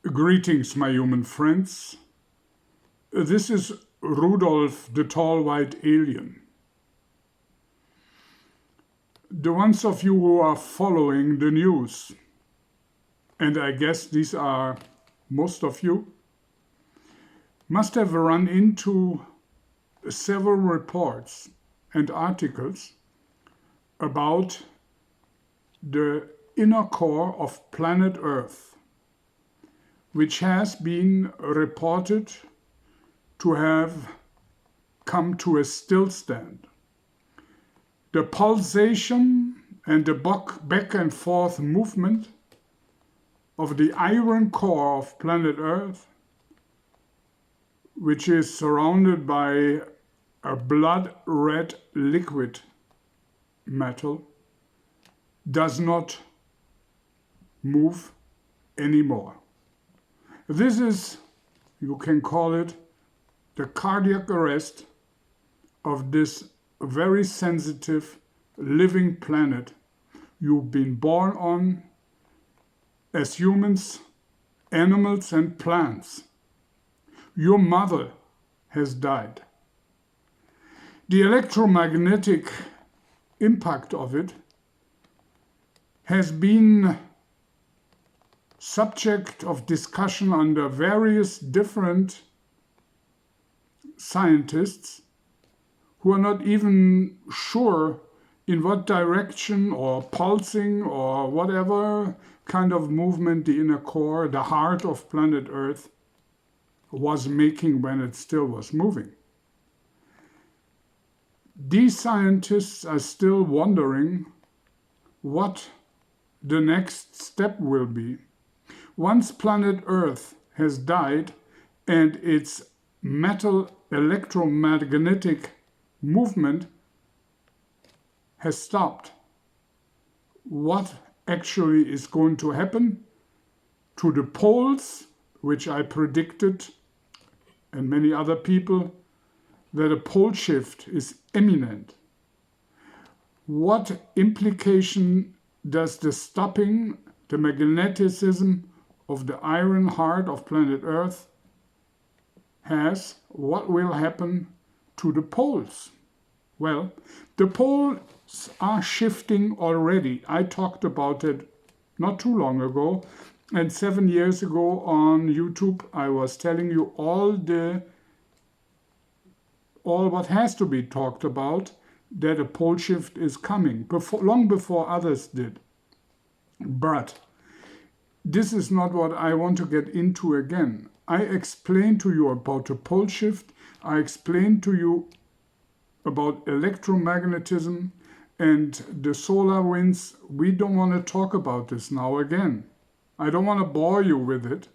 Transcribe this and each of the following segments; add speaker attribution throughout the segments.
Speaker 1: Greetings, my human friends. This is Rudolf, the tall white alien. The ones of you who are following the news, and I guess these are most of you, must have run into several reports and articles about the inner core of planet Earth, which has been reported to have come to a stillstand. The pulsation and the back and forth movement of the iron core of planet Earth, which is surrounded by a blood red liquid metal, does not move anymore. This is, you can call it, the cardiac arrest of this very sensitive living planet you've been born on as humans, animals, and plants. Your mother has died. The electromagnetic impact of it has been subject of discussion under various different scientists who are not even sure in what direction or pulsing or whatever kind of movement the inner core, the heart of planet Earth, was making when it still was moving. These scientists are still wondering what the next step will be. Once planet Earth has died and its metal electromagnetic movement has stopped, what actually is going to happen to the poles, which I predicted, and many other people, that a pole shift is imminent? What implication does the stopping the magnetism of the iron heart of planet Earth has? What will happen to the poles? Well, the poles are shifting already. I talked about it not too long ago, and 7 years ago on YouTube I was telling you all what has to be talked about, that a pole shift is coming, long before others did. But this is not what I want to get into again. I explained to you about the pole shift. I explained to you about electromagnetism and the solar winds. We don't want to talk about this now again. I don't want to bore you with it,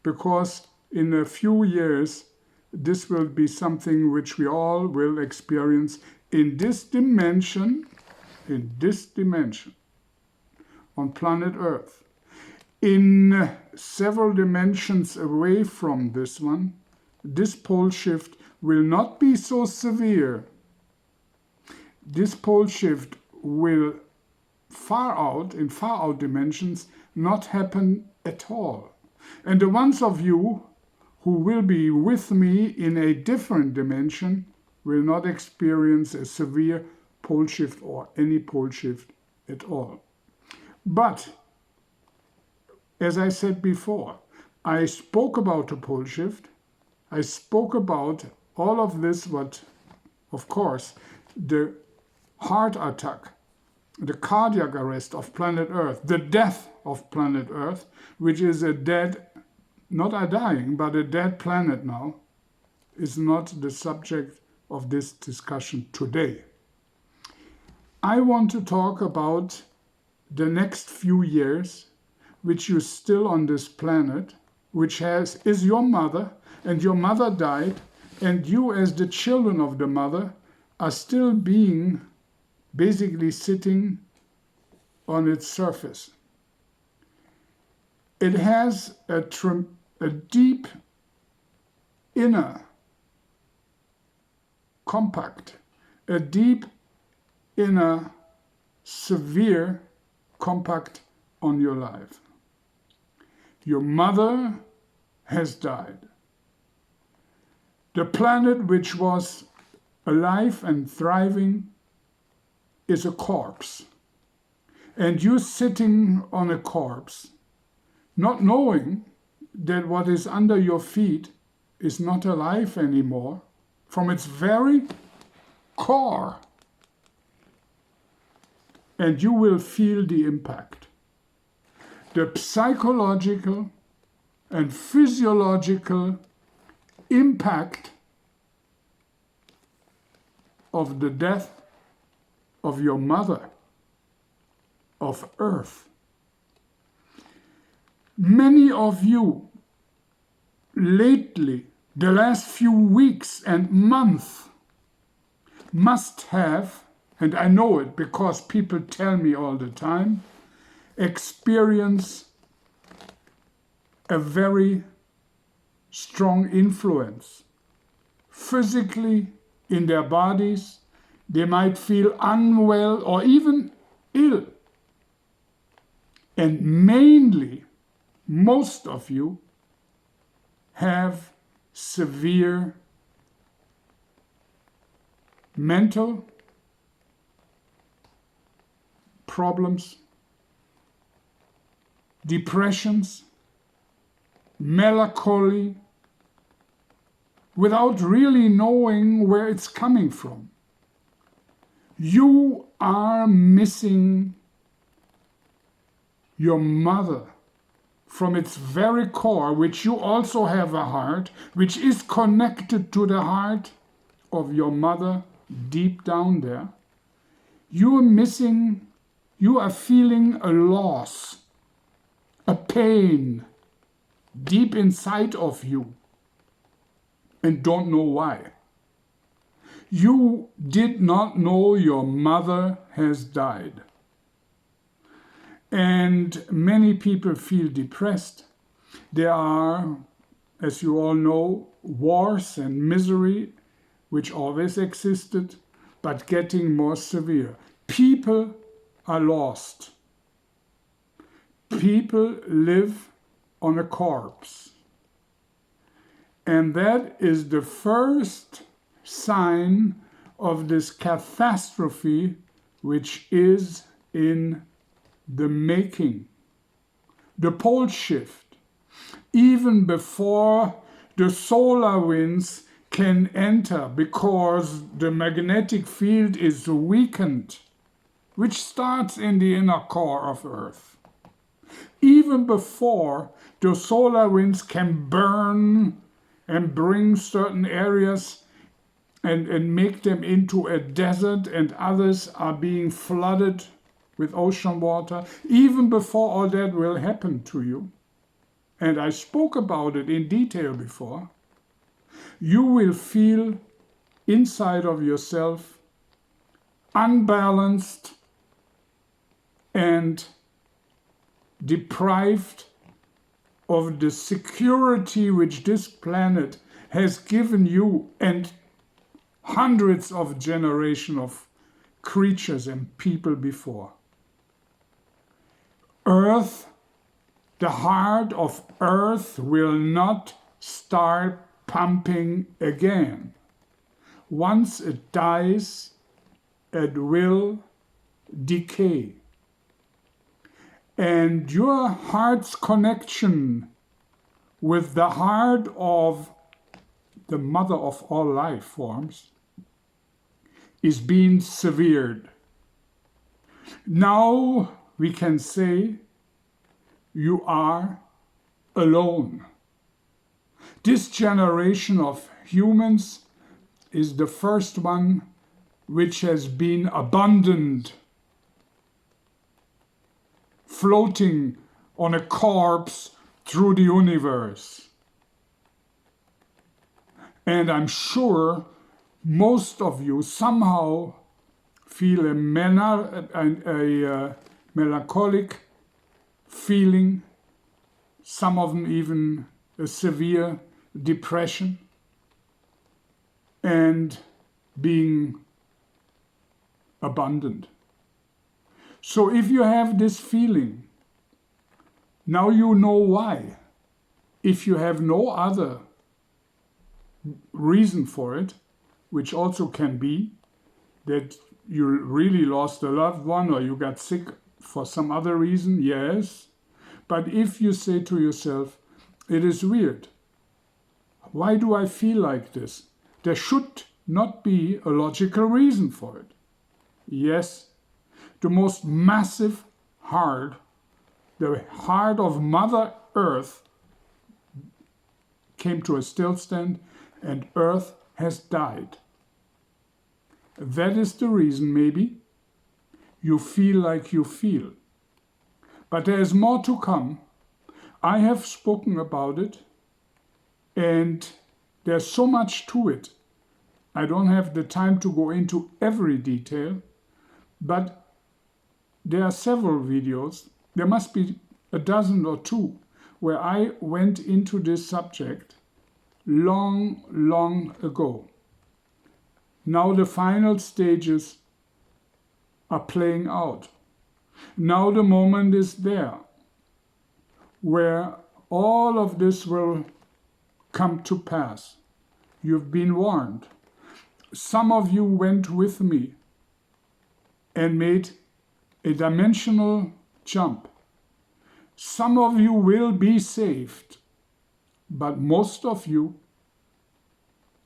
Speaker 1: because in a few years this will be something which we all will experience in this dimension on planet Earth. In several dimensions away from this one, this pole shift will not be so severe. This pole shift will in far out dimensions not happen at all. And the ones of you who will be with me in a different dimension will not experience a severe pole shift or any pole shift at all. But as I said before, I spoke about the pole shift. I spoke about all of this, what, of course, the heart attack, the cardiac arrest of planet Earth, the death of planet Earth, which is a dead, not a dying, but a dead planet now, is not the subject of this discussion today. I want to talk about the next few years, which you're still on this planet, which is your mother, and your mother died, and you as the children of the mother are still being basically sitting on its surface. It has a deep inner compact, a deep inner severe compact on your life. Your mother has died. The planet which was alive and thriving is a corpse. And you're sitting on a corpse, not knowing that what is under your feet is not alive anymore from its very core. And you will feel the impact. The psychological and physiological impact of the death of your mother, of Earth. Many of you lately, the last few weeks and months, must have, and I know it because people tell me all the time, experience a very strong influence. Physically, in their bodies, they might feel unwell or even ill. And mainly, most of you have severe mental problems, depressions, melancholy, without really knowing where it's coming from. You are missing your mother from its very core, which you also have a heart, which is connected to the heart of your mother deep down there. You are missing, you are feeling a loss, a pain deep inside of you, and don't know why. You did not know your mother has died. And many people feel depressed. There are, as you all know, wars and misery, which always existed, but getting more severe. People are lost. People live on a corpse. And that is the first sign of this catastrophe which is in the making. The Poleshift, even before the solar winds can enter because the magnetic field is weakened, which starts in the inner core of Earth. Even before the solar winds can burn and bring certain areas and make them into a desert, and others are being flooded with ocean water, even before all that will happen to you, and I spoke about it in detail before, you will feel inside of yourself unbalanced and deprived of the security which this planet has given you and hundreds of generations of creatures and people before. Earth, the heart of Earth will not start pumping again. Once it dies, it will decay. And your heart's connection with the heart of the mother of all life forms is being severed. Now we can say you are alone. This generation of humans is the first one which has been abandoned, floating on a corpse through the universe. And I'm sure most of you somehow feel a melancholic feeling, some of them even a severe depression, and being abandoned. So if you have this feeling, now you know why. if you have no other reason for it, which also can be that you really lost a loved one or you got sick for some other reason, yes. But if you say to yourself, it is weird, why do I feel like this? There should not be a logical reason for it. Yes, the most massive heart, the heart of Mother Earth, came to a stillstand and Earth has died. That is the reason, maybe, you feel like you feel. But there is more to come. I have spoken about it, and there's so much to it. I don't have the time to go into every detail, but there are several videos. There must be a dozen or two where I went into this subject long, long ago. Now the final stages are playing out. Now the moment is there where all of this will come to pass. You've been warned. Some of you went with me and made a dimensional jump. Some of you will be saved, but most of you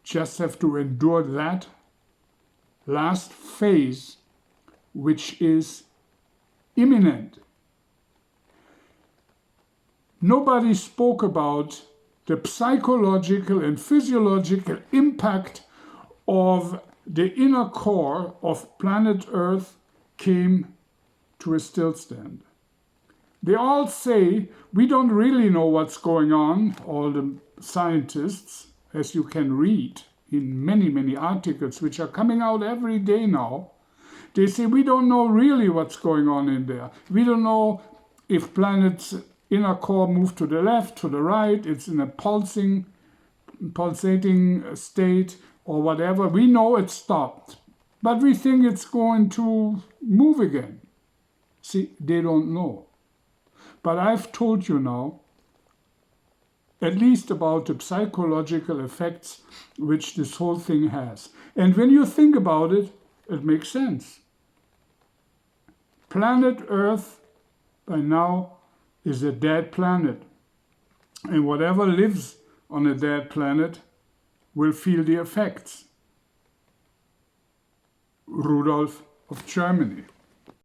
Speaker 1: just have to endure that last phase, which is imminent. Nobody spoke about the psychological and physiological impact of the inner core of planet Earth came to a stillstand. They all say, we don't really know what's going on, all the scientists, as you can read in many, many articles which are coming out every day now. They say, we don't know really what's going on in there. We don't know if planet's inner core moved to the left, to the right, it's in a pulsating state or whatever. We know it stopped, but we think it's going to move again. See, they don't know. But I've told you now, at least about the psychological effects which this whole thing has. And when you think about it, it makes sense. Planet Earth, by now, is a dead planet. And whatever lives on a dead planet will feel the effects. Rudolf of Germany.